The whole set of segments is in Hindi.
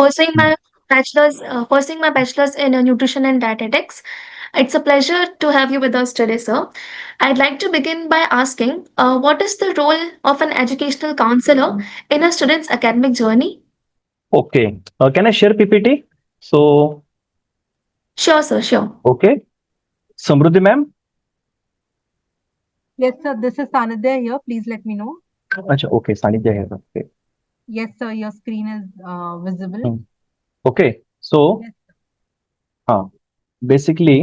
pursuing my bachelor's in nutrition and dietetics. It's a pleasure to have you with us today, sir. I'd like to begin by asking, what is the role of an educational counselor in a student's academic journey? Okay. Can I share PPT? So, Sure, sir. Sure. okay. Samruddhi ma'am. Yes, sir. This is Sanidhya here. Please let me know. अच्छा, okay. सानिध्य है. Okay. Yes, sir. Your screen is visible. Hmm. Okay. So, Yes. हाँ. Basically,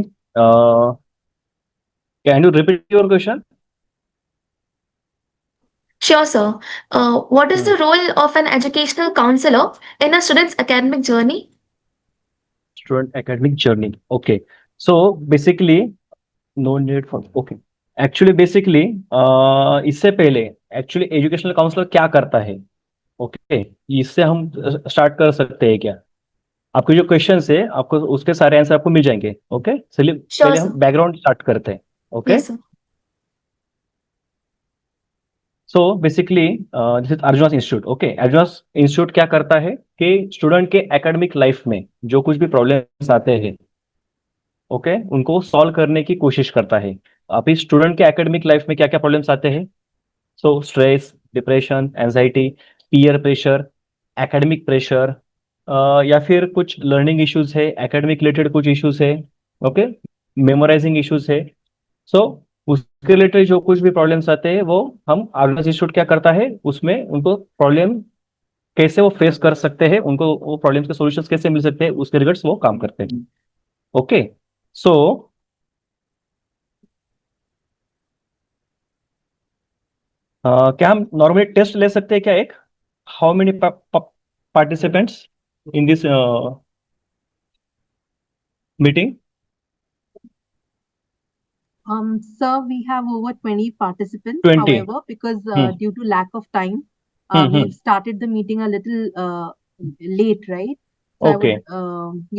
can you repeat your question? Sure, sir. What is Hmm. the role of an educational counselor in a student's academic journey? Student academic journey. Okay. So, basically, no need for. Okay. Actually basically इससे पहले एक्चुअली एजुकेशनल काउंसलर क्या करता है? ओके, इससे हम स्टार्ट कर सकते हैं क्या? आपके जो क्वेश्चन है आपको उसके सारे आंसर आपको मिल जाएंगे. ओके, चलिए Sure, पहले हम sir. बैकग्राउंड स्टार्ट करते हैं. Okay, Yes, sir. So basically this is Arjun's institute. Okay, Arjun's institute क्या करता है कि स्टूडेंट के एकेडमिक लाइफ में जो कुछ भी प्रॉब्लम्स आते हैं, ओके, उनको सॉल्व करने की कोशिश करता है. अभी स्टूडेंट के एकेडमिक लाइफ में क्या क्या प्रॉब्लम्स आते हैं? So stress, depression, anxiety, peer pressure, academic pressure, या फिर कुछ लर्निंग इश्यूज है, एकेडमिक रिलेटेड कुछ इश्यूज है, ओके, मेमोराइजिंग इश्यूज है. सो उसके रिलेटेड जो कुछ भी प्रॉब्लम्स आते हैं वो हम आर्गनाइज इंस्टीट्यूट क्या करता है उसमें उनको प्रॉब्लम कैसे वो फेस कर सकते हैं, उनको वो प्रॉब्लम्स के सॉल्यूशंस कैसे मिल सकते हैं, उसके रिगार्ड्स वो काम करते हैं. ओके, सो क्या हम नॉर्मली टेस्ट ले सकते हैं क्या? एक how many participants in this meeting? Sir, we have over 20 participants. 20. However, because Hmm. due to lack of time, Hmm. we've started the meeting a little late, right? So Okay.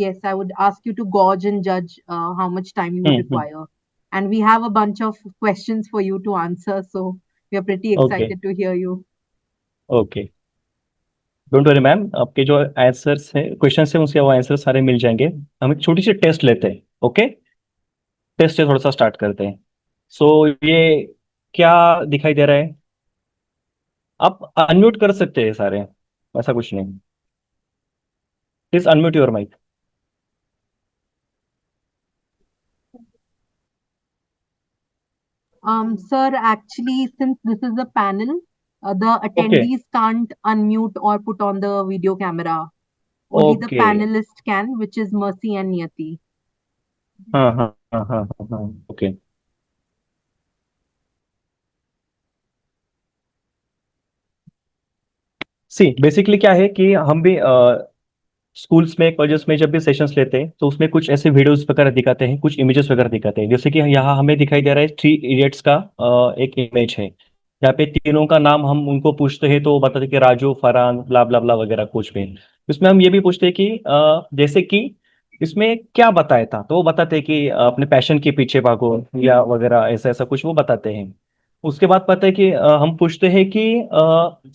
yes, I would ask you to gauge and judge how much time you would Hmm. require. And we have a bunch of questions for you to answer, so we are pretty Okay. excited to hear you. Okay, don't worry ma'am, आपके जो आंसर्स है क्वेश्चन है उसके वो आंसर सारे मिल जाएंगे. हम एक छोटी सी टेस्ट लेते हैं. ओके, टेस्ट से थोड़ा सा स्टार्ट करते हैं. सो ये क्या दिखाई दे रहा है? आप अनम्यूट कर सकते हैं सारे, ऐसा कुछ नहीं. Please unmute your mic. Sir, actually, since this is a panel, the okay. attendees can't unmute or put on the video camera. Only the okay. panelist can, which is Mercy and Niyati. हाँ हाँ हाँ हाँ हाँ. ओके, सी बेसिकली क्या है कि हम भी स्कूल्स में कॉलेजेस में जब भी सेशंस लेते हैं तो उसमें कुछ ऐसे वीडियोस वगैरह दिखाते हैं, कुछ इमेजेस वगैरह दिखाते हैं. जैसे कि यहाँ हमें दिखाई दे रहा है थ्री इडियट्स का एक इमेज है. यहाँ पे तीनों का नाम हम उनको पूछते हैं तो वो बताते हैं कि राजू, फरहान, ब्ला ब्ला ब्ला वगैरह कुछ भी. इसमें हम ये भी पूछते हैं कि जैसे कि इसमें क्या बताया था, तो वो बताते हैं कि अपने पैशन के पीछे भागो या वगैरह ऐसा ऐसा कुछ वो बताते हैं. उसके बाद पता है कि हम पूछते हैं कि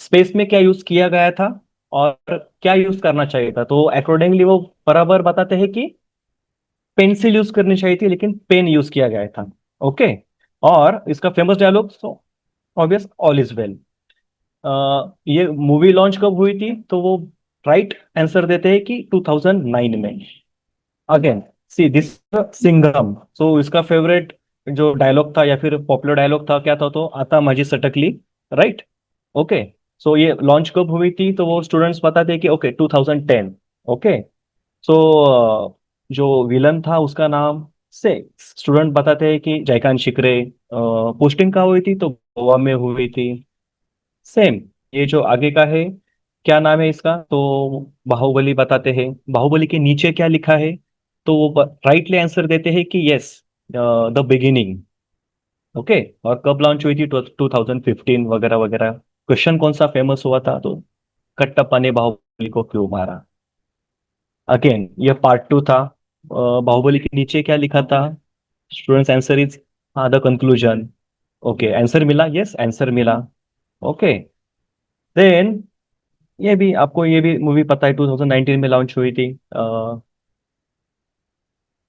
स्पेस में क्या यूज किया गया था और क्या यूज करना चाहिए था, तो अकॉर्डिंगली वो बराबर बताते हैं कि पेंसिल यूज करनी चाहिए थी लेकिन पेन यूज किया गया था. ओके, और इसका famous dialogue so obvious all is well. ये मूवी लॉन्च कब हुई थी, तो वो राइट आंसर देते हैं कि 2009 में. अगेन सी दिस सिंघम, सो इसका फेवरेट जो डायलॉग था या फिर पॉपुलर डायलॉग था क्या था, तो आता माझी सटकली. राइट. ओके, सो ये लॉन्च कब हुई थी, तो वो स्टूडेंट्स बताते हैं कि ओके 2010. ओके, सो जो विलन था उसका नाम से स्टूडेंट बताते हैं कि जयकांत शिकरे. पोस्टिंग कहाँ हुई थी, तो गोवा में हुई थी. सेम ये जो आगे का है, क्या नाम है इसका, तो बाहुबली बताते हैं. बाहुबली के नीचे क्या लिखा है, तो वो राइटली आंसर देते हैं कि यस, द बिगिनिंग. ओके, और कब लॉन्च हुई थी, 2015 वगैरह वगैरह. क्वेश्चन कौन सा फेमस हुआ था, तो कट्टप्पा ने बाहुबली को क्यों मारा. अगेन ये पार्ट टू था. बाहुबली के नीचे क्या लिखा था, स्टूडेंट्स आंसर इज हाँ द कंक्लूजन. ओके, आंसर मिला, यस आंसर मिला. ओके, देन ये भी मूवी पता है, 2019 में लॉन्च हुई थी,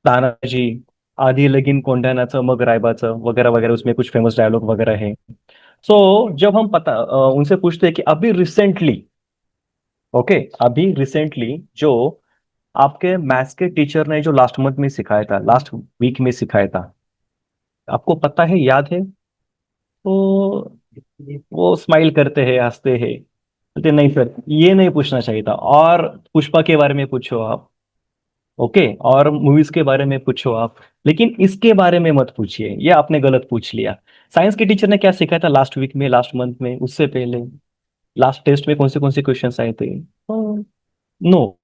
तानाजी, आधी लगीन कोंढाण्याचं मग रायबाचं वगैरह वगैरह, उसमें कुछ फेमस डायलॉग वगैरह है। सो जब हम उनसे पूछते हैं कि अभी रिसेंटली, ओके, अभी रिसेंटली जो आपके मैथ्स के टीचर ने जो लास्ट मंथ में सिखाया था, लास्ट वीक में सिखाया था, आपको पता है, याद है? तो वो स्माइल करते हैं, हंसते हैं, बोलते नहीं सर, ये नहीं पूछना चाहिए था, और पुष्पा के बारे में पूछो आप, ओके, और मूवीज के बारे में पूछो आप, लेकिन इसके बारे में मत पूछिए, ये आपने गलत पूछ लिया। साइंस के टीचर ने क्या सिखाया था लास्ट वीक में, लास्ट मंथ में, उससे पहले लास्ट टेस्ट में कौन से क्वेश्चन आए थे? नो।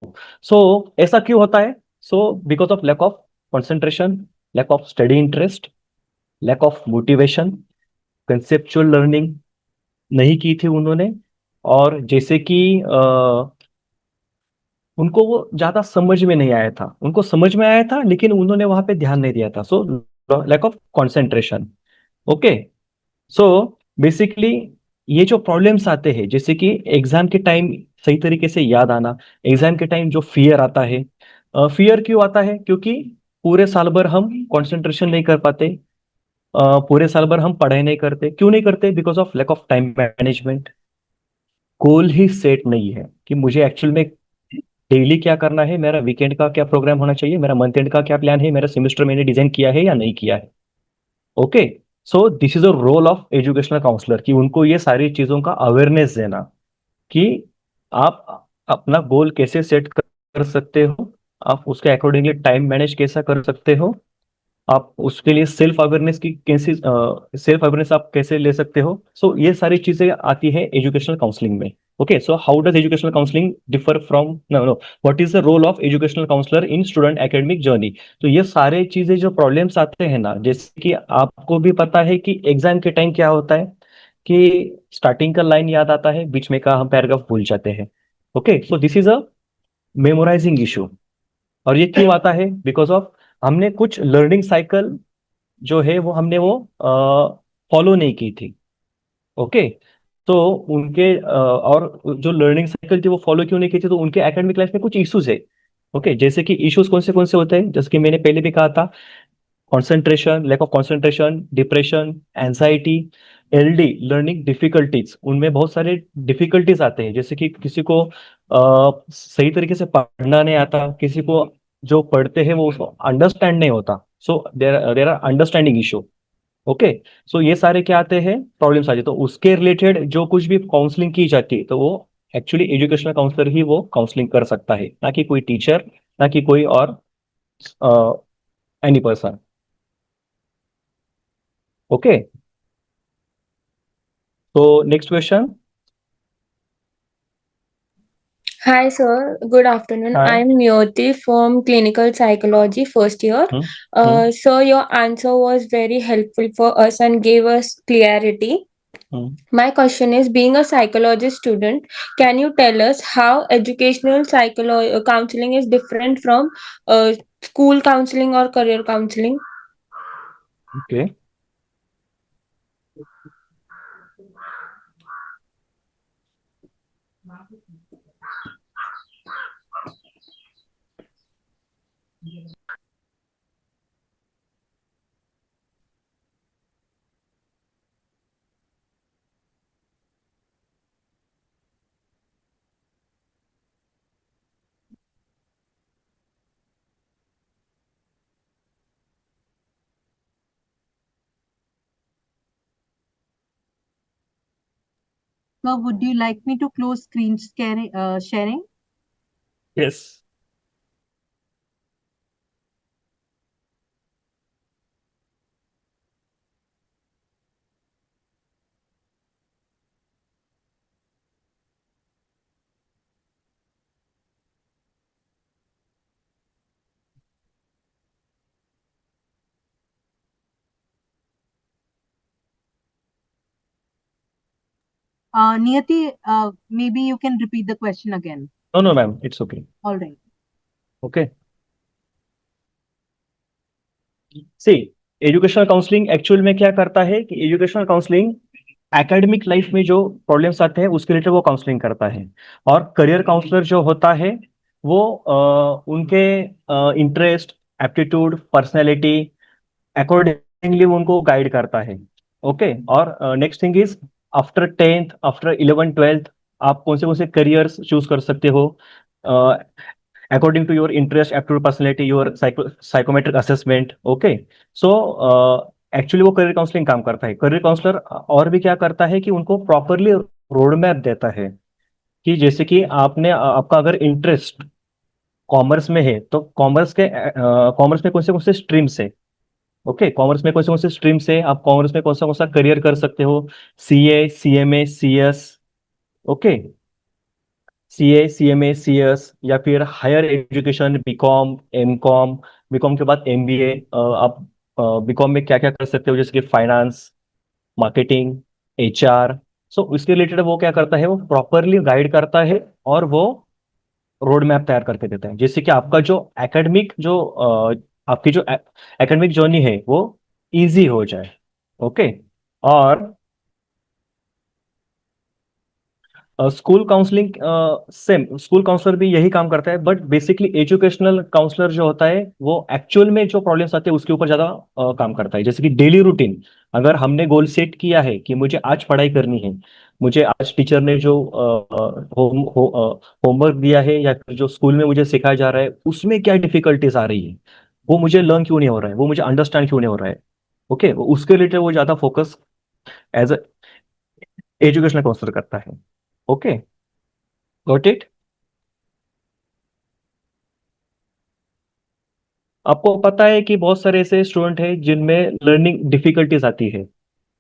सो ऐसा क्यों होता है? So because of lack of concentration, lack of study interest, lack of motivation, conceptual learning नहीं की थी उन्होंने, और जैसे कि उनको वो ज्यादा समझ में नहीं आया था, उनको समझ में आया था लेकिन उन्होंने वहां पे ध्यान नहीं दिया था, so lack of concentration. Okay. So basically ये जो प्रॉब्लम्स आते हैं, जैसे कि एग्जाम के टाइम सही तरीके से याद आना, एग्जाम के टाइम जो फियर आता है, फियर क्यों आता है? क्योंकि पूरे साल भर हम कंसंट्रेशन नहीं कर पाते, पूरे साल भर हम पढ़ाई नहीं करते, क्यों नहीं करते? Because of lack of time management. Goal ही सेट नहीं है कि मुझे एक्चुअल में डेली क्या करना है, मेरा वीकेंड का क्या प्रोग्राम होना चाहिए, मेरा मंथ एंड का क्या प्लान है, मेरा सेमेस्टर मैंने डिजाइन किया है या नहीं किया है। Okay. So this is a role of educational counsellor, कि उनको ये सारी चीजों का अवेयरनेस देना, कि आप अपना गोल कैसे सेट कर सकते हो, आप उसके अकॉर्डिंगली टाइम मैनेज कैसा कर सकते हो, आप उसके लिए सेल्फ अवेयरनेस की कैसे, सेल्फ अवेयरनेस आप कैसे ले सकते हो। सो ये सारी चीजें आती है एजुकेशनल काउंसलिंग में। Okay, so how does educational counselling differ from, no no, what is the role of educational counsellor in student academic journey? तो ये सारे चीजें जो प्रॉब्लम्स आते हैं ना, जैसे कि आपको भी पता है कि एग्जाम के टाइम क्या होता है, कि स्टार्टिंग का लाइन याद आता है, बीच में का हम पैराग्राफ भूल जाते हैं। Okay, so this is a memorising issue. और ये क्यों आता है? बिकॉज ऑफ हमने कुछ लर्निंग साइकिल जो है वो हमने वो फॉलो नहीं की थी। ओके। तो उनके और जो लर्निंग साइकिल थी वो फॉलो क्यों नहीं की थी, तो उनके एकेडमिक लाइफ में कुछ इश्यूज है। ओके, जैसे कि इश्यूज कौन से होते हैं, जैसे कि मैंने पहले भी कहा था, concentration, lack of concentration, depression, anxiety, LD, learning difficulties, उनमें बहुत सारे डिफिकल्टीज आते हैं, जैसे कि किसी को सही तरीके से पढ़ना नहीं आता, किसी को जो पढ़ते हैं वो उसको अंडरस्टैंड नहीं होता, so there are understanding issue. Okay. So ये सारे क्या आते हैं, प्रॉब्लम्स आते हैं, तो उसके रिलेटेड जो कुछ भी काउंसलिंग की जाती है, तो वो एक्चुअली एजुकेशनल काउंसलर ही वो काउंसलिंग कर सकता है, ना कि कोई टीचर, ना कि कोई और एनी पर्सन। ओके। तो next question. Hi, sir. Good afternoon. Hi. I'm Myoti from Clinical Psychology, first year. Hmm. Hmm. Sir, your answer was very helpful for us and gave us clarity. Hmm. My question is, being a psychology student, can you tell us how educational counseling is different from school counseling or career counseling? Okay. So would you like me to close sharing? Yes. Niyati, maybe you can repeat the question again. No no ma'am, it's okay. All right. Okay. See, educational counselling actual में क्या करता है, कि एजुकेशनल काउंसलिंग एकेडमिक लाइफ में जो प्रॉब्लम्स आते हैं उसके रिलेटेड वो काउंसलिंग करता है। और करियर काउंसलर जो होता है वो उनके इंटरेस्ट, एप्टीट्यूड, पर्सनैलिटी अकॉर्डिंगली उनको गाइड करता है। ओके। और next thing is, after 10th, after 11th 12th आप कौन से करियर्स चूज कर सकते हो according to your interest, aptitude, personality, your psychometric assessment. Okay. So actually वो करियर काउंसलिंग काम करता है। करियर काउंसलर और भी क्या करता है कि उनको प्रॉपरली रोड मैप देता है कि जैसे कि आपका अगर इंटरेस्ट कॉमर्स में है तो कॉमर्स में कौन से स्ट्रीम्स है। ओके। कॉमर्स में कौन से स्ट्रीम्स है, आप कॉमर्स में कौन सा करियर कर सकते हो। CA, CMA, CS. Okay. CA, CMA, CS, या फिर higher education, BCom, MCom. BCom के बाद एमबीए। आप बीकॉम में क्या क्या कर सकते हो, जैसे कि फाइनेंस, मार्केटिंग, एचआर। सो उसके रिलेटेड वो क्या करता है, वो प्रॉपरली गाइड करता है और वो रोड मैप तैयार करके देता है, जिससे कि आपका जो एकेडमिक जो आपकी जो एकेडमिक जर्नी है वो इजी हो जाए। ओके। और school counselling same, school counsellor भी यही काम करता है, बट बेसिकली एजुकेशनल काउंसलर जो होता है वो एक्चुअल में जो प्रॉब्लम्स आते हैं उसके ऊपर ज्यादा काम करता है। जैसे कि डेली रूटीन, अगर हमने गोल सेट किया है कि मुझे आज पढ़ाई करनी है, मुझे आज टीचर ने जो होमवर्क दिया है या फिर जो स्कूल में मुझे सिखाया जा रहा है उसमें क्या डिफिकल्टीज आ रही है, वो मुझे लर्न क्यों नहीं हो रहा है, वो मुझे अंडरस्टैंड क्यों नहीं हो रहा है। ओके। उसके रिलेटेड वो ज्यादा focus as a educational counsellor करता है। ओके। Got it. आपको पता है कि बहुत सारे ऐसे स्टूडेंट हैं जिनमें लर्निंग डिफिकल्टीज आती है,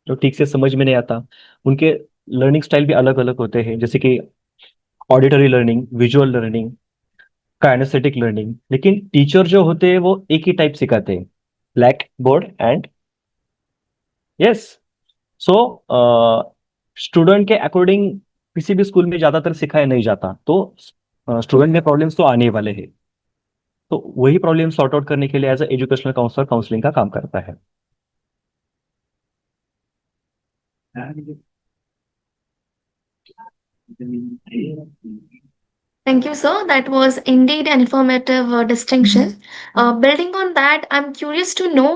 जो ठीक से समझ में नहीं आता। उनके लर्निंग स्टाइल भी अलग अलग होते हैं, जैसे कि auditory learning, visual learning, kinaesthetic learning. लेकिन टीचर जो होते हैं वो एक ही टाइप सिखाते हैं, blackboard and yes. So student के अकॉर्डिंग किसी भी स्कूल में ज्यादातर सिखाया नहीं जाता, तो स्टूडेंट में प्रॉब्लम्स तो आने ही वाले हैं। तो वही प्रॉब्लम सॉर्ट आउट करने के लिए as a educational counsellor counselling का काम करता है। Thank you, sir. That was indeed an informative distinction. Building on that, I'm curious to know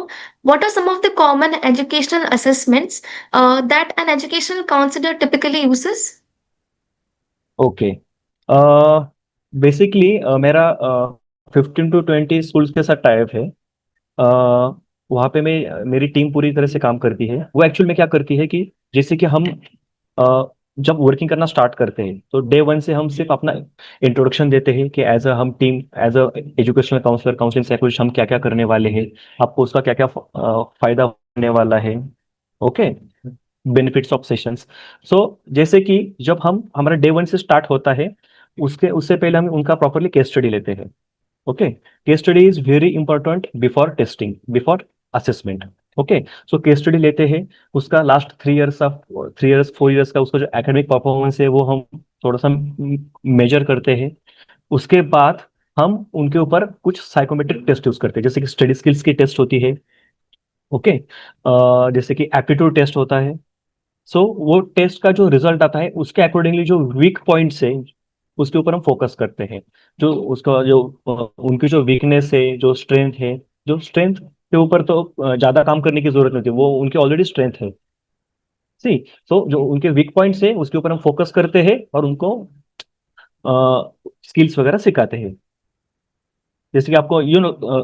what are some of the common educational assessments that an educational counselor typically uses? Okay. Basically मेरा 15 to 20 स्कूल्स के साथ टाइप है। वहाँ पे मेरी टीम पूरी तरह से काम करती है। वो एक्चुअल में क्या करती है कि जैसे कि हम जब वर्किंग करना स्टार्ट करते हैं तो डे वन से हम सिर्फ अपना इंट्रोडक्शन देते हैं कि एज अ हम team, as a educational counsellor, counselling psychologist हम क्या क्या करने वाले हैं, आपको उसका क्या क्या फायदा होने वाला है। Okay. Benefits of sessions. So जैसे कि जब हम हमारा डे वन से स्टार्ट होता है, उससे पहले हम उनका प्रॉपरली केस स्टडी लेते हैं। Okay. Case study is very important before testing, before assessment. Okay. So case study लेते हैं, उसका last 3 years of 3 years 4 years का उसका जो एकेडमिक परफॉर्मेंस है वो हम थोड़ा सा मेजर करते हैं। उसके बाद हम उनके ऊपर कुछ साइकोमेट्रिक टेस्ट यूज करते हैं, जैसे कि स्टडी स्किल्स की टेस्ट होती है। ओके। जैसे कि एप्टीट्यूड टेस्ट होता है। सो वो टेस्ट का जो रिजल्ट आता है उसके अकॉर्डिंगली जो वीक पॉइंट्स है उसके ऊपर हम फोकस करते हैं। जो उसका जो उनकी जो वीकनेस है, जो स्ट्रेंथ है, जो स्ट्रेंथ के ऊपर तो ज्यादा काम करने की जरूरत नहीं होती, वो उनकी ऑलरेडी स्ट्रेंथ है। सी। सो जो उनके वीक पॉइंट्स है उसके ऊपर हम फोकस करते हैं और उनको स्किल्स वगैरह सिखाते हैं। जैसे कि आपको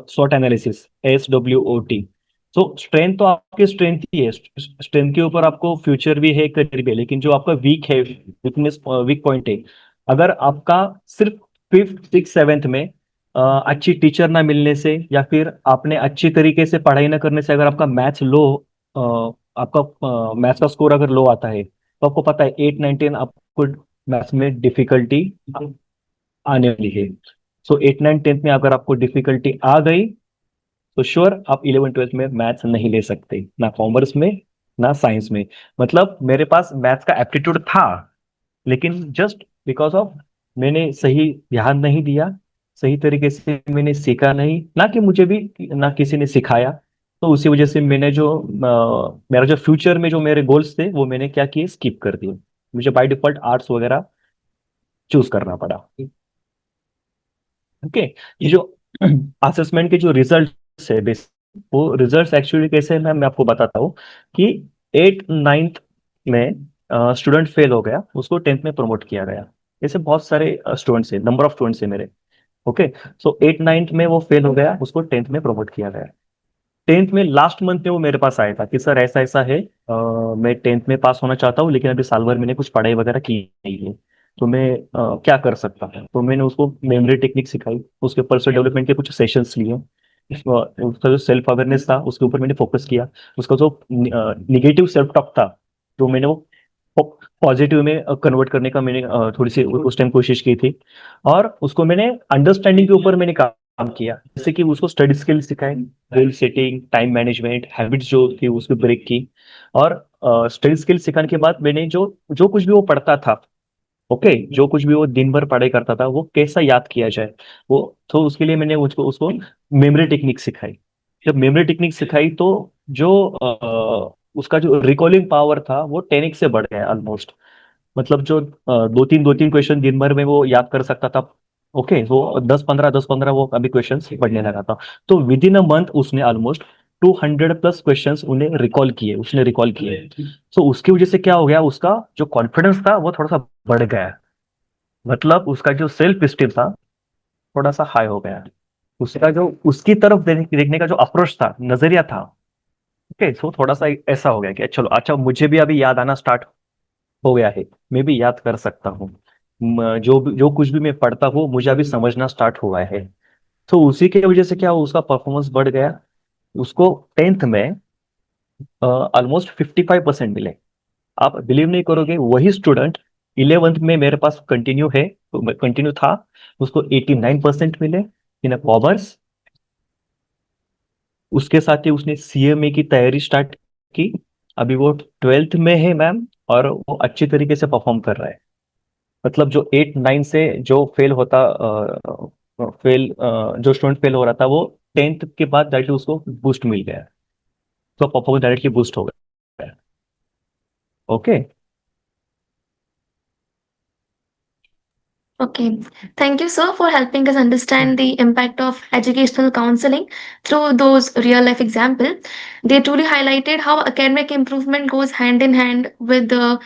स्वॉट एनालिसिस, SWOT। सो स्ट्रेंथ तो आपकी स्ट्रेंथ ही है, स्ट्रेंथ के ऊपर आपको फ्यूचर भी है, करियर भी है, लेकिन जो आपका वीक है, वीकनेस, वीक पॉइंट है, अगर आपका सिर्फ 5th 6th 7th में अच्छी टीचर ना मिलने से या फिर आपने अच्छी तरीके से पढ़ाई ना करने से अगर आपका मैथ्स लो, आपका मैथ्स का स्कोर अगर लो आता है, तो आपको पता है 8 9 10 आपको मैथ्स में डिफिकल्टी आने वाली है। सो 8 9 10th में अगर आपको डिफिकल्टी आ गई तो श्योर आप 11th 12th में मैथ्स नहीं ले सकते, ना कॉमर्स में ना साइंस में। मतलब मेरे पास मैथ्स का एप्टीट्यूड था, लेकिन जस्ट बिकॉज ऑफ मैंने सही ध्यान नहीं दिया, सही तरीके से मैंने सीखा नहीं, ना कि मुझे भी ना किसी ने सिखाया, तो उसी वजह से मैंने जो मेरा जो फ्यूचर में जो मेरे गोल्स थे वो मैंने क्या किए, स्किप कर दिए। मुझे बाय डिफॉल्ट आर्ट्स वगैरह चूज करना पड़ा। ओके। ये जो असेसमेंट के जो रिजल्ट है बेसिक, वो रिजल्ट्स एक्चुअली कैसे हैं मैं आपको बताता हूँ कि 8 9th में स्टूडेंट फेल हो गया, उसको 10th में प्रमोट किया गया। ऐसे बहुत सारे स्टूडेंट्स हैं, नंबर ऑफ स्टूडेंट्स हैं मेरे। ओके। सो 8 9th में वो फेल हो गया, उसको 10th में प्रमोट किया गया। 10th में लास्ट मंथ में वो मेरे पास आया था कि सर ऐसा ऐसा है, मैं 10th में पास होना चाहता हूँ लेकिन अभी साल भर मैंने कुछ पढ़ाई वगैरह की नहीं है, तो मैं क्या कर सकता हूँ। तो मैंने उसको मेमोरी टेक्निक सिखाई, उसके पर्सनल डेवलपमेंट के कुछ सेशंस लिए, उसका जो सेल्फ अवेयरनेस था उसके ऊपर मैंने फोकस किया। उसका जो निगेटिव सेल्फ टॉक था, तो मैंने वो पॉजिटिव में कन्वर्ट करने का मैंने थोड़ी सी उस टाइम कोशिश की थी। और उसको मैंने अंडरस्टैंडिंग के ऊपर मैंने काम किया, जैसे कि उसको स्टडी स्किल सिखाए, goal setting, time management, habits जो थी उसको ब्रेक की। और स्टडी स्किल सिखाने के बाद मैंने जो जो कुछ भी वो पढ़ता था, ओके, जो कुछ भी वो दिन भर पढ़ाई करता था वो कैसा याद किया जाए, वो, तो उसके लिए मैंने उसको उसको मेमोरी टेक्निक सिखाई। जब मेमोरी टेक्निक सिखाई तो जो उसका जो रिकॉलिंग पावर था वो 10x से बढ़ गया ऑलमोस्ट। मतलब जो दो तीन क्वेश्चन दिन भर में वो याद कर सकता था, ओके, वो 10 15 वो अभी क्वेश्चन पढ़ने लगा था। तो विद इन अ मंथ उसने ऑलमोस्ट 200+ क्वेश्चंस उन्हें रिकॉल किए, उसने रिकॉल किए। तो उसकी वजह से क्या हो गया, उसका जो कॉन्फिडेंस था वो थोड़ा सा बढ़ गया। मतलब उसका जो सेल्फ स्टीम था थोड़ा सा हाई हो गया। उसका जो उसकी तरफ देखने का जो अप्रोच था, नजरिया था, ओके, सो थोड़ा सा ऐसा हो गया कि चलो अच्छा मुझे भी अभी याद आना स्टार्ट हो गया है, मैं भी याद कर सकता हूँ। जो कुछ भी मैं पढ़ता हूँ मुझे अभी समझना स्टार्ट हुआ है। तो उसी की वजह से क्या हुआ, उसका परफॉर्मेंस बढ़ गया। उसको 10th में ऑलमोस्ट 55% मिले। आप बिलीव नहीं करोगे, वही स्टूडेंट 11th में मेरे पास कंटिन्यू था, उसको 89% मिले इन कॉमर्स। उसके साथ ही उसने सीएमए की तैयारी स्टार्ट की। अभी वो 12th में है मैम, और वो अच्छी तरीके से परफॉर्म कर रहा है। मतलब जो 8 9 से जो जो स्टूडेंट फेल हो रहा था वो 10th के बाद डायरेक्टली उसको बूस्ट मिल गया, तो परफॉर्मेंस डायरेक्टली बूस्ट हो गया। Okay. Okay, thank you, sir, for helping us understand the impact of educational counseling through those real life examples. They truly highlighted how academic improvement goes hand in hand with the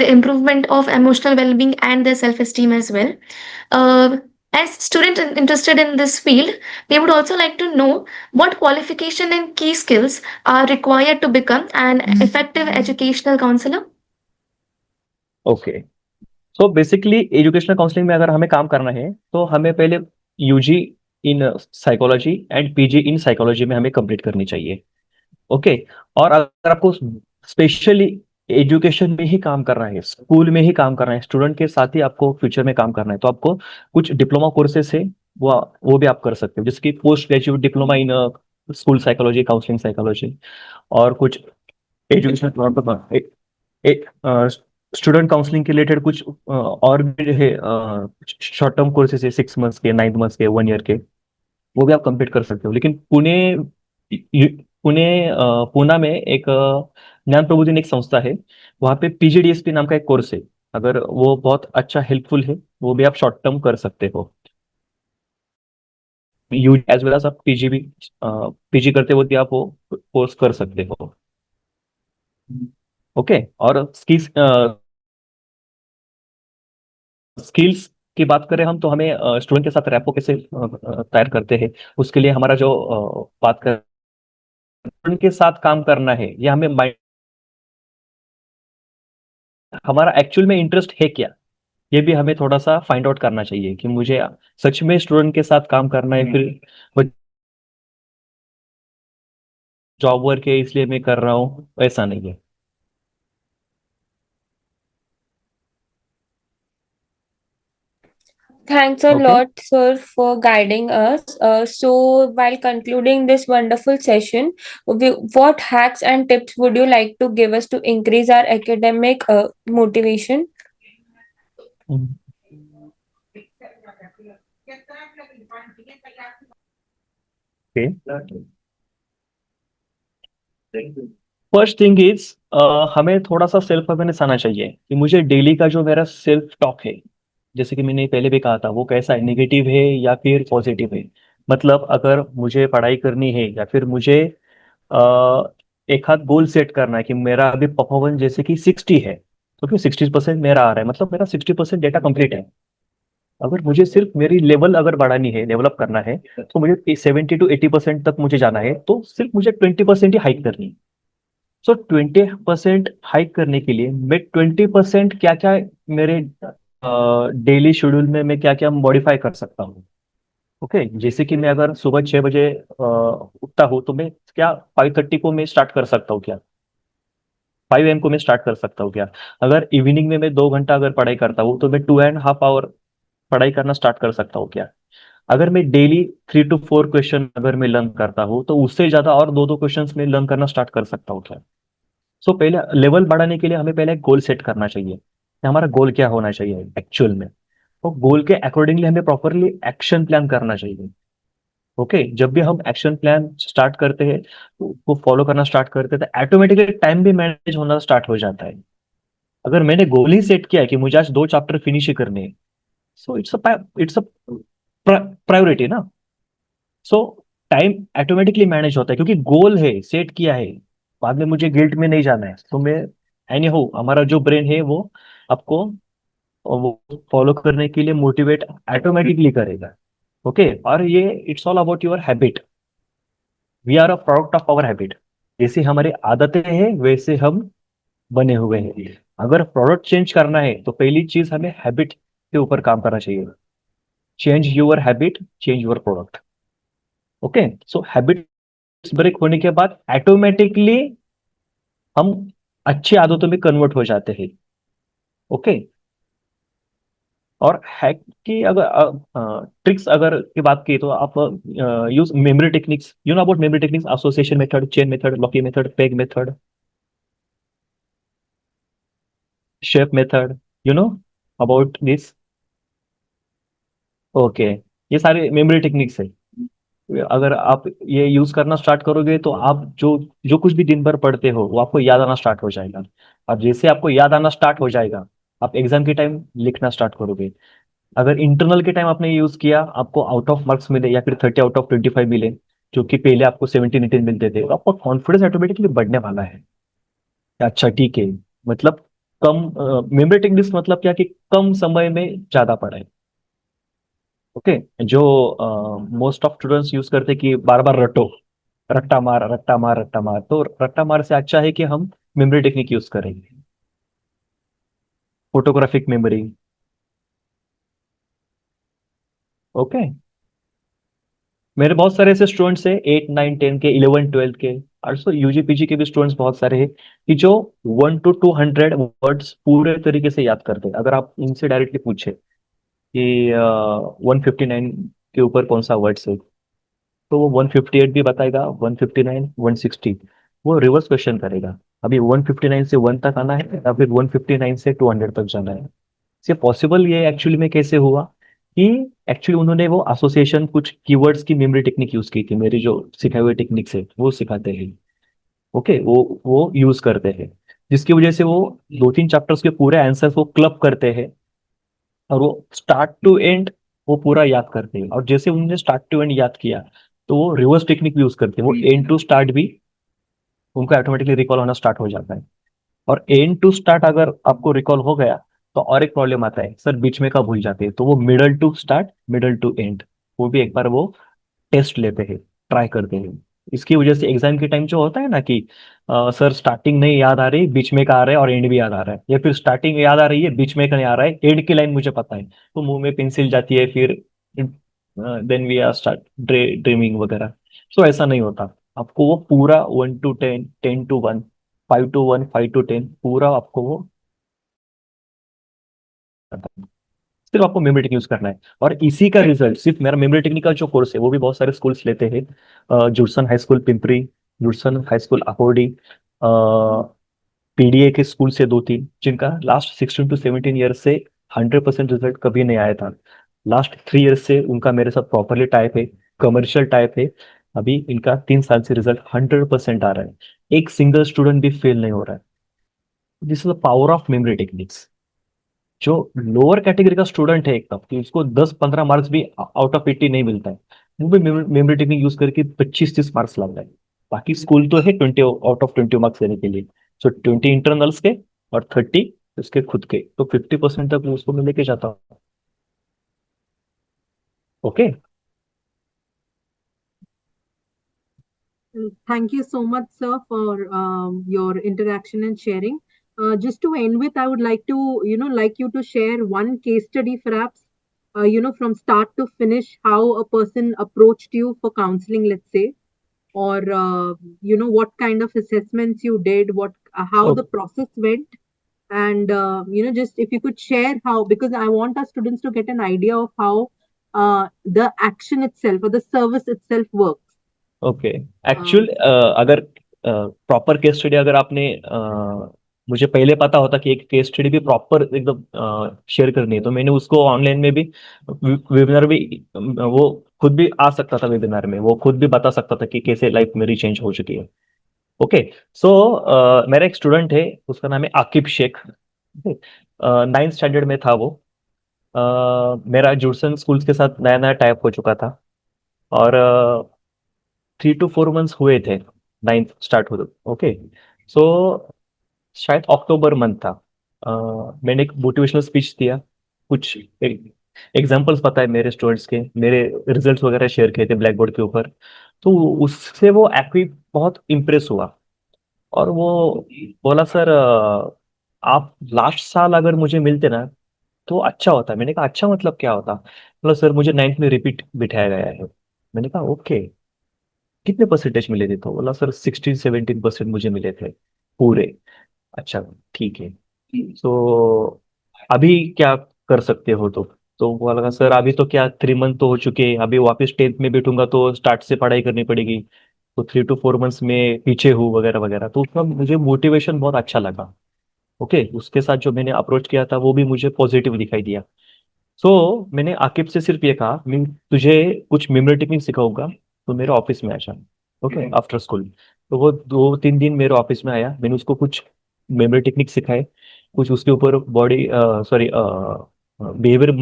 improvement of emotional well being and their self esteem as well. Uh, as students interested in this field, they would also like to know what qualification and key skills are required to become an effective educational counselor. Okay. So basically educational counselling में अगर हमें काम करना है तो हमें पहले UG in psychology and PG in psychology में हमें कंप्लीट करनी चाहिए। ओके। और अगर आपको स्पेशली एजुकेशन में ही काम करना है, स्कूल में ही काम करना है, स्टूडेंट के साथ ही आपको फ्यूचर में काम करना है, तो आपको कुछ डिप्लोमा कोर्सेस है, वो भी आप कर सकते हो, जैसे कि post graduate diploma in school psychology, counselling psychology. और कुछ एजुकेशन स्टूडेंट काउंसलिंग के रिलेटेड कुछ और भी है, शॉर्ट टर्म कोर्सेज है, 6 मंथ्स के, 9 मंथ्स के, 1 ईयर के, वो भी आप कंप्लीट कर सकते हो। लेकिन पुणे पूना में एक ज्ञान प्रबोधिनी एक संस्था है, वहाँ पे पीजीडीएसपी नाम का एक कोर्स है। अगर वो बहुत अच्छा हेल्पफुल है, वो भी आप शॉर्ट टर्म कर सकते हो। यू एज वेल एज आप पीजी भी पीजी करते वक्त भी आप वो कोर्स कर सकते हो। ओके। और स्किल्स की बात करें हम, तो हमें स्टूडेंट के साथ रैपो कैसे तैयार करते हैं, उसके लिए हमारा जो बात कर स्टूडेंट के साथ काम करना है, या हमें हमारा एक्चुअल में इंटरेस्ट है क्या, ये भी हमें थोड़ा सा फाइंड आउट करना चाहिए कि मुझे सच में स्टूडेंट के साथ काम करना है, फिर जॉब वर्क है इसलिए मैं कर रहा हूँ, ऐसा नहीं है। Thanks a okay. lot, sir, for guiding us. So, while concluding this wonderful session, what hacks and tips would you like to give us to increase our academic motivation? Okay. First thing is हमें थोड़ा सा सेल्फ अवेयरनेस आना चाहिए कि मुझे डेली का जो मेरा सेल्फ टॉक है, जैसे कि मैंने पहले भी कहा था, वो कैसा है, नेगेटिव है या फिर पॉजिटिव है। मतलब अगर मुझे पढ़ाई करनी है या फिर मुझे अ, एक हाथ गोल सेट करना है कि मेरा अभी परफॉर्मेंस जैसे कि 60 है, तो फिर 60% मेरा आ रहा है, मतलब मेरा 60% डेटा कंप्लीट है। अगर मुझे सिर्फ मेरी लेवल अगर बढ़ानी है, डेवलप करना है, तो मुझे 70 to 80% तक मुझे जाना है, तो सिर्फ मुझे 20% ही हाइक करनी है। सो 20% हाइक करने के लिए मैं 20% क्या क्या मेरे डेली शेड्यूल में मैं क्या क्या मॉडिफाई कर सकता हूँ। ओके, जैसे कि मैं अगर सुबह 6 बजे उठता हूँ, तो मैं क्या 5:30 को मैं स्टार्ट कर सकता हूँ क्या, 5 AM को मैं स्टार्ट कर सकता हूँ क्या। अगर इवनिंग में मैं 2 घंटा अगर पढ़ाई करता हूँ, तो मैं 2.5 hour पढ़ाई करना स्टार्ट कर सकता हूँ क्या। अगर मैं डेली 3 to 4 क्वेश्चन अगर मैं लर्न करता हूँ, तो उससे ज्यादा और 2 क्वेश्चन में लर्न करना स्टार्ट कर सकता हूँ क्या। सो पहले लेवल बढ़ाने के लिए हमें पहले एक गोल सेट करना चाहिए कि हमारा गोल क्या होना चाहिए एक्चुअल में। तो गोल के अकॉर्डिंगली हमें प्रॉपरली एक्शन प्लान करना चाहिए। ओके, जब भी हम एक्शन प्लान स्टार्ट करते हैं, तो उसको फॉलो करना स्टार्ट करते हैं, तो ऑटोमेटिकली टाइम भी मैनेज होना स्टार्ट हो जाता है। अगर मैंने गोल ही सेट किया है कि मुझे आज 2 चैप्टर फिनिश ही करने हैं, सो इट्स अ प्रायोरिटी ना। सो टाइम ऑटोमेटिकली मैनेज होता है, क्योंकि गोल है, सेट किया है। बाद में मुझे गिल्ट में नहीं जाना है, तो मैं एनी हो, हमारा जो ब्रेन है वो आपको वो फॉलो करने के लिए मोटिवेट ऑटोमेटिकली करेगा। ओके, और ये it's all about your habit. We are a product of our habit. जैसे हमारी आदतें हैं वैसे हम बने हुए हैं। अगर प्रोडक्ट चेंज करना है, तो पहली चीज हमें हैबिट के ऊपर काम करना चाहिए। Change your habit, change your product. Okay, so habit break होने के बाद ऑटोमेटिकली हम अच्छी आदतों में कन्वर्ट हो जाते हैं। ओके, और हैक की अगर ट्रिक्स अगर की बात की, तो आप use memory techniques, you know about memory techniques, association method, chain method, loci method, peg method, shape method, you know about this. Okay, ये सारे मेमोरी टेक्निक्स है। अगर आप ये यूज करना स्टार्ट करोगे, तो आप जो जो कुछ भी दिन भर पढ़ते हो वो आपको याद आना स्टार्ट हो जाएगा। और जैसे आपको याद आना स्टार्ट हो जाएगा, आप एग्जाम के टाइम लिखना स्टार्ट करोगे। अगर इंटरनल के टाइम आपने यूज किया, आपको आउट ऑफ मार्क्स मिले या फिर 30 out of 25 मिले, जो कि पहले आपको 17 18 मिलते थे, तो आपका कॉन्फिडेंस ऑटोमेटिकली बढ़ने वाला है। अच्छा ठीक है, मतलब कम मेमोरी टेक्निक्स मतलब क्या कि कम समय में ज्यादा पढ़ाई। ओके, जो मोस्ट ऑफ स्टूडेंट्स यूज करते कि बार बार रटो, रट्टा मार रट्टा मार रट्टा मार, तो रट्टा मार से अच्छा है कि हम मेमोरी टेक्निक यूज करेंगे। Photographic memory. ओके, मेरे बहुत सारे ऐसे स्टूडेंट्स हैं, 8 9 10 के, 11 12 के, ऑल्सो यूजी पीजी के भी स्टूडेंट्स बहुत सारे हैं, कि जो 1 to 200 वर्ड्स पूरे तरीके से याद करते हैं। अगर आप इनसे डायरेक्टली पूछे कि 159 के ऊपर कौन सा वर्ड्स है, तो वो 158 भी बताएगा, 159 160। वो रिवर्स क्वेश्चन करेगा, अभी 159 से 1 तक आना है या फिर 159 से 200 तक जाना है। ये पॉसिबल ये एक्चुअली में कैसे हुआ कि एक्चुअली उन्होंने वो एसोसिएशन, कुछ कीवर्ड्स की मेमोरी टेक्निक यूज की थी, मेरी जो सिखाई हुई टेक्निक्स है वो सिखाते हैं। ओके, वो यूज करते हैं, जिसकी वजह से वो 2 3 चैप्टर्स के पूरे आंसर्स वो क्लब करते हैं, और वो स्टार्ट टू एंड वो पूरा याद करते हैं। और जैसे उन्होंने स्टार्ट टू एंड याद किया, तो वो रिवर्स टेक्निक भी यूज करते हैं, वो एंड टू स्टार्ट भी उनको ऑटोमेटिकली रिकॉल होना स्टार्ट हो जाता है। और एंड टू स्टार्ट अगर आपको रिकॉल हो गया, तो और एक प्रॉब्लम आता है, सर बीच में का भूल जाते हैं, तो वो middle to start, middle to end, वो भी एक बार वो टेस्ट लेते हैं, ट्राई करते हैं। इसकी वजह से एग्जाम के टाइम जो होता है ना कि सर स्टार्टिंग नहीं याद आ रही, बीच में का आ रहा है और एंड भी याद आ रहा है, या फिर स्टार्टिंग याद आ रही है, बीच में का नहीं आ रहा है, एंड की लाइन मुझे पता है, तो मुंह में पेंसिल जाती है, फिर then we are start dreaming वगैरह। सो ऐसा नहीं होता, आपको वो पूरा 1 to 10, 10 to 1, 5 to 1, 5 to 10 पूरा आपको वो सिर्फ आपको मेमोरी टेक्निक यूज करना है। और इसी का रिजल्ट सिर्फ मेरा मेमोरी टेक्निक का जो कोर्स है, वो भी बहुत सारे स्कूल्स लेते हैं, Judson high school Pimpri, Judson high school Akodi, PDA के स्कूल से 2 3, जिनका लास्ट 16 to 17 ईयर से 100% रिजल्ट कभी नहीं आया था। लास्ट 3 ईयर से उनका मेरे साथ प्रॉपरली टाइप है, कमर्शियल टाइप है। अभी इनका 3 साल से रिजल्ट 100% आ रहा है, एक सिंगल स्टूडेंट भी फेल नहीं हो रहा है। This is the power of memory techniques. जो लोअर कैटेगरी का स्टूडेंट है एकदम, कि उसको 10-15 मार्क्स भी आउट ऑफ 80 नहीं मिलता है, वो भी मेमोरी टेक्निक यूज करके 25-30 मार्क्स ला रहा है। बाकी स्कूल तो है 20 आउट ऑफ 20 मार्क्स लेने के लिए, सो 20 इंटरनल्स के और 30 उसके खुद के, तो 50% तक मैं उसको मैं लेके जाता हूँ। Okay. Thank you so much, sir, for your interaction and sharing. Just to end with, I would like to, like you to share one case study, perhaps, from start to finish, how a person approached you for counseling, let's say, or what kind of assessments you did, how the process went, and just if you could share how, because I want our students to get an idea of how the action itself or the service itself works. Okay. Actual अगर प्रॉपर केस स्टडी, अगर आपने मुझे पहले पता होता कि एक केस स्टडी भी प्रॉपर एकदम शेयर करनी है, तो मैंने उसको ऑनलाइन में भी, वेबिनार भी, वो खुद भी आ सकता था वेबिनार में, वो खुद भी बता सकता था कि कैसे लाइफ मेरी चेंज हो चुकी है। ओके। सो मेरा एक स्टूडेंट है, उसका नाम है आकिब शेख। 9th स्टैंडर्ड में था वो। मेरा जुड़सन स्कूल्स के साथ नया नया टाइप हो चुका था, और 3 to 4 मंथ्स हुए थे 9th स्टार्ट हो। ओके। सो शायद अक्टूबर मंथ था। मैंने एक मोटिवेशनल स्पीच दिया, कुछ एग्जांपल्स पता है मेरे स्टूडेंट्स के, मेरे रिजल्ट्स वगैरह शेयर किए थे ब्लैक बोर्ड के ऊपर। तो उससे वो एक्वी बहुत इम्प्रेस हुआ, और वो बोला, सर आप लास्ट साल अगर मुझे मिलते ना तो अच्छा होता। मैंने कहा अच्छा मतलब क्या होता? बोला, सर मुझे 9th में रिपीट बिठाया गया है। मैंने कहा ओके, कितने परसेंटेज मिले थे? तो बोला, सर 16-17% मुझे मिले थे पूरे। अच्छा, ठीक है। तो अभी क्या कर सकते हो? तो वो लगा, सर अभी तो क्या 3 मंथ तो हो चुके हैं, अभी वापस 10th में बैठूंगा तो स्टार्ट से पढ़ाई करनी पड़ेगी, तो 3 to 4 मंथ्स में पीछे हूँ वगैरह वगैरह। तो उसका मुझे मोटिवेशन बहुत अच्छा लगा। ओके। उसके साथ जो मैंने अप्रोच किया था वो भी मुझे पॉजिटिव दिखाई दिया। मैंने आकिब से सिर्फ ये कहा, मैं तुझे कुछ मेमोरी टेक्निक सिखाऊंगा, तो मेरे ऑफिस में आ जा। Okay, after school. तो वो 2-3 दिन मेरे ऑफिस में आया, मैंने उसको कुछ मेमोरी टेक्निक सिखाए, कुछ उसके ऊपर body sorry behaviour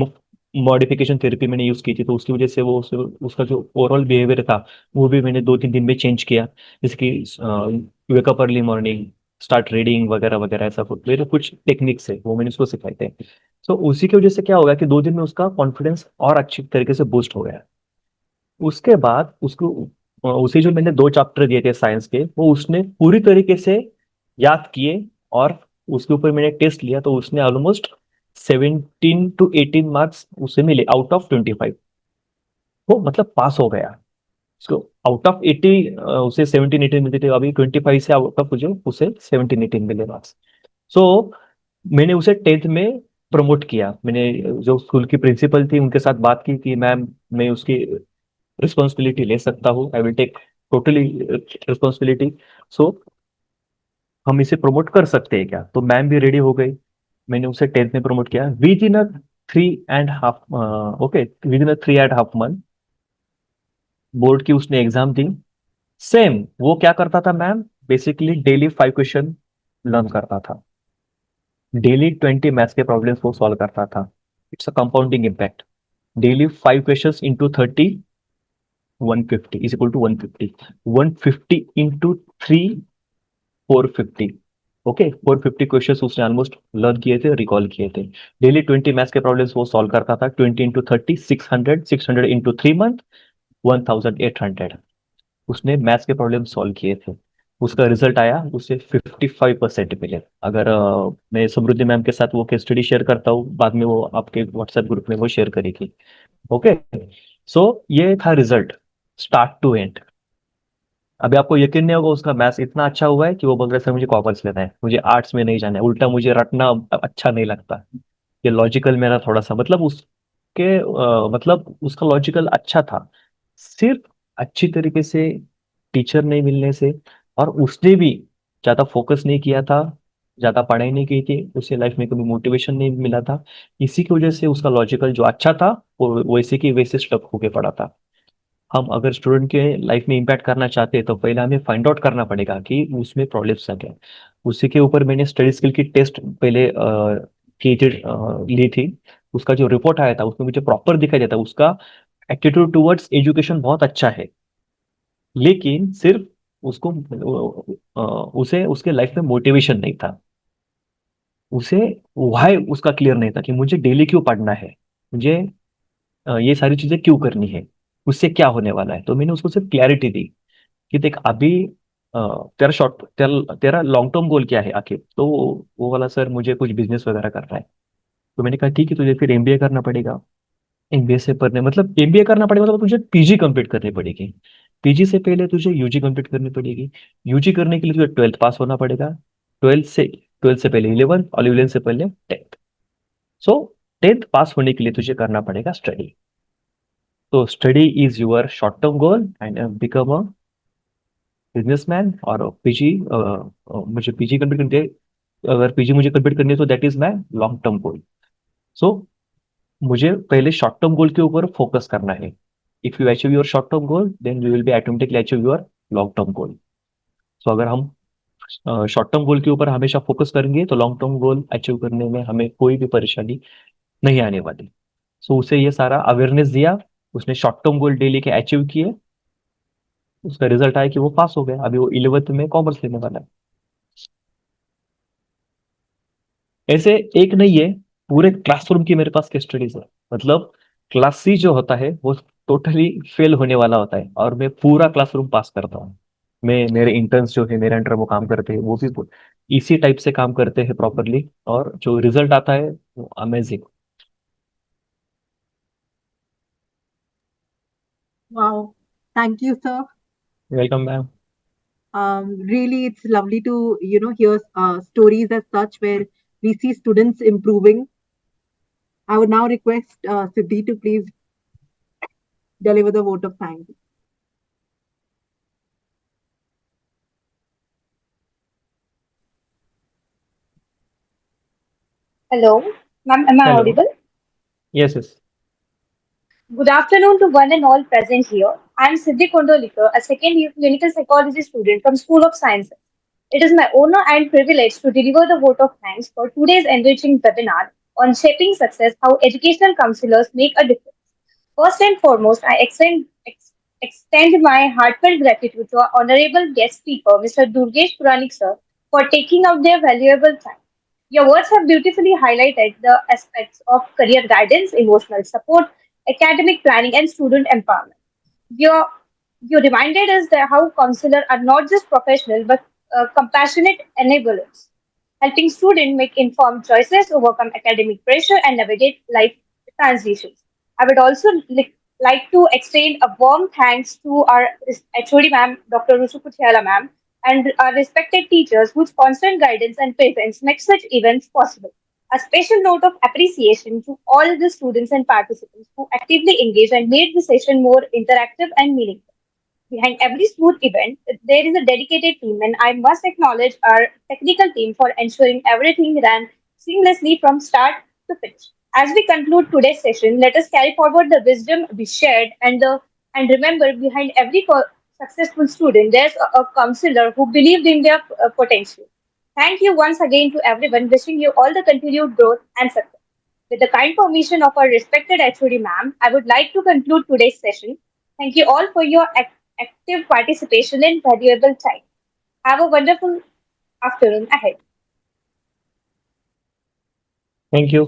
modification therapy मैंने यूज की थी, तो उसकी वजह से उसका जो ओवरऑल बिहेवियर था वो भी मैंने 2-3 दिन में चेंज किया। जैसे कि wake up early morning, start reading वगैरह वगैरह, ऐसा कुछ मेरे कुछ टेक्निक्स है वो मैंने उसको सिखाए थे। तो उसी की वजह से क्या होगा कि 2 दिन में उसका कॉन्फिडेंस और अच्छी तरीके से बूस्ट हो गया। उसके बाद उसको उसे जो मैंने 2 चैप्टर दिए थे साइंस के, वो उसने पूरी तरीके से याद किए, और उसके ऊपर मैंने टेस्ट लिया तो उसने ऑलमोस्ट 17 to 18 मार्क्स उसे मिले आउट ऑफ 25। वो मतलब पास हो गया। उसको आउट ऑफ 80 उसे 17-18 मिलते थे, अभी 25 से आउट ऑफ जो उसे 17-18 मिले मार्क्स। सो मैंने उसे 10th में प्रमोट किया। मैंने जो स्कूल की प्रिंसिपल थी उनके साथ बात की कि मैम, मैं उसकी रिस्पॉन्सिबिलिटी ले सकता हूँ, I will take totally responsibility. So हम इसे प्रमोट कर सकते हैं क्या? तो मैम भी रेडी हो गई। मैंने उसे 10th में प्रमोट किया with in a 3.5, okay, with in a 3.5 month. Board की उसने एग्जाम दी। सेम वो क्या करता था ma'am, basically daily 5 question learn करता था, डेली 20 मैथ्स के प्रॉब्लम्स वो सॉल्व करता था। It's a compounding impact. Daily 5 question into 30, 150 is equal to 150। 150 into 3, 450। Okay, 450 question उसने ऑलमोस्ट लर्न किए थे, रिकॉल किए थे। डेली 20 मैथ्स के प्रॉब्लम्स वो सॉल्व करता था। 20 इंटू 30, 600। 600 इंटू 3 मंथ, 1800 उसने मैथ्स के प्रॉब्लम सॉल्व किए थे। उसका रिजल्ट आया, उसे 55% मिले। अगर मैं समृद्धि मैम के साथ वो केस स्टडी शेयर करता हूँ बाद में, वो आपके व्हाट्सएप ग्रुप में वो शेयर करेगी। ओके। सो ये था रिजल्ट स्टार्ट टू एंड। अभी आपको यकीन नहीं होगा, उसका मैथ्स इतना अच्छा हुआ है कि वो बोल रहे सर मुझे कॉमर्स लेना है, मुझे आर्ट्स में नहीं जाना है, उल्टा मुझे रटना अच्छा नहीं लगता, ये लॉजिकल मेरा थोड़ा सा मतलब उसके मतलब उसका लॉजिकल अच्छा था। सिर्फ अच्छी तरीके से टीचर नहीं मिलने से, और उसने भी ज्यादा फोकस नहीं किया था, ज्यादा पढ़ाई नहीं की थी, उसे लाइफ में कभी मोटिवेशन नहीं मिला था, इसी की वजह से उसका लॉजिकल जो अच्छा था वो वैसे की वैसे स्टक होके पड़ा था। हम अगर स्टूडेंट के लाइफ में इम्पैक्ट करना चाहते हैं तो पहले हमें फाइंड आउट करना पड़ेगा कि उसमें प्रॉब्लम्स क्या है। उसी के ऊपर मैंने स्टडी स्किल की टेस्ट पहले की ली थी। उसका जो रिपोर्ट आया था उसमें मुझे प्रॉपर दिखाई देता उसका एटीट्यूड टुवर्ड्स एजुकेशन बहुत अच्छा है, लेकिन सिर्फ उसको उसे उसके लाइफ में मोटिवेशन नहीं था। उसे वाई उसका क्लियर नहीं था कि मुझे डेली क्यों पढ़ना है, मुझे ये सारी चीजें क्यों करनी है, उससे क्या होने वाला है। तो मैंने उसको सिर्फ क्लैरिटी दी कि देख अभी तेरा लॉन्ग टर्म गोल क्या है आखिर। तो वो वाला, सर मुझे कुछ बिजनेस वगैरह करना है। तो मैंने कहा ठीक है, तुझे फिर एमबीए करना पड़ेगा। एमबीए से पढ़ने मतलब एमबीए करना पड़ेगा मतलब तुझे पीजी कंप्लीट करनी पड़ेगी। पीजी से पहले तुझे यूजी कंप्लीट करनी पड़ेगी। यूजी करने के लिए तुझे 12th पास होना पड़ेगा। 12th से पहले 11th और 11th से पहले 10th। सो 10th पास होने के लिए तुझे करना पड़ेगा स्टडी। तो study is your short term goal and become a businessman. और पीजी मुझे पीजी कंप्लीट करनी है। अगर पीजी मुझे कंप्लीट करनी है तो that is my long term goal. So मुझे पहले शॉर्ट टर्म गोल के ऊपर फोकस करना है। If you achieve your short term goal then you will be automatically achieve your long term goal. So अगर हम शॉर्ट टर्म गोल के ऊपर हमेशा फोकस करेंगे तो लॉन्ग टर्म गोल अचीव करने में हमें कोई भी परेशानी नहीं आने वाली। सो उसे ये सारा अवेयरनेस दिया। उसने शॉर्ट टर्म गोल डेली के अचीव किए। उसका रिजल्ट आया कि वो पास हो गया। अभी वो 11th में कॉमर्स लेने वाला है। ऐसे एक नहीं है, पूरे क्लासरूम की मेरे पास केस स्टडीज है। मतलब क्लास सी जो होता है वो टोटली फेल होने वाला होता है और मैं पूरा क्लासरूम पास करता हूँ। मैं मेरे इंटर्न्स जो है मेरे अंडर वो काम करते हैं वो भी इसी टाइप से काम करते हैं प्रॉपरली, और जो रिजल्ट आता है वो amazing. Wow. Thank you, sir. Welcome ma'am. Really, it's lovely to hear stories as such where we see students improving. I would now request Siddhi to please deliver the vote of thanks. Hello, ma'am. Am I hello. audible? Yes yes. Good afternoon to one and all present here. I am Siddhi Kondolikar, a second year clinical psychology student from School of Sciences. It is my honor and privilege to deliver the vote of thanks for today's enriching webinar on shaping success, how educational counselors make a difference. First and foremost, I extend my heartfelt gratitude to our honorable guest speaker, Mr. Durgesh Puranik sir, for taking out their valuable time. Your words have beautifully highlighted the aspects of career guidance, emotional support, academic planning, and student empowerment. Your you reminded us that how counselors are not just professional but compassionate enablers, helping students make informed choices, overcome academic pressure, and navigate life transitions. I would also like to extend a warm thanks to our HOD ma'am, Dr. Rushu Kuthiala ma'am, and our respected teachers whose constant guidance and presence make such events possible. A special note of appreciation to all the students and participants who actively engaged and made the session more interactive and meaningful. Behind every smooth event, there is a dedicated team, and I must acknowledge our technical team for ensuring everything ran seamlessly from start to finish. As we conclude today's session, let us carry forward the wisdom we shared and remember behind every successful student, there's a counselor who believed in their potential. Thank you once again to everyone, wishing you all the continued growth and success. With the kind permission of our respected HOD ma'am, I would like to conclude today's session. Thank you all for your active participation and valuable time. Have a wonderful afternoon ahead. Thank you.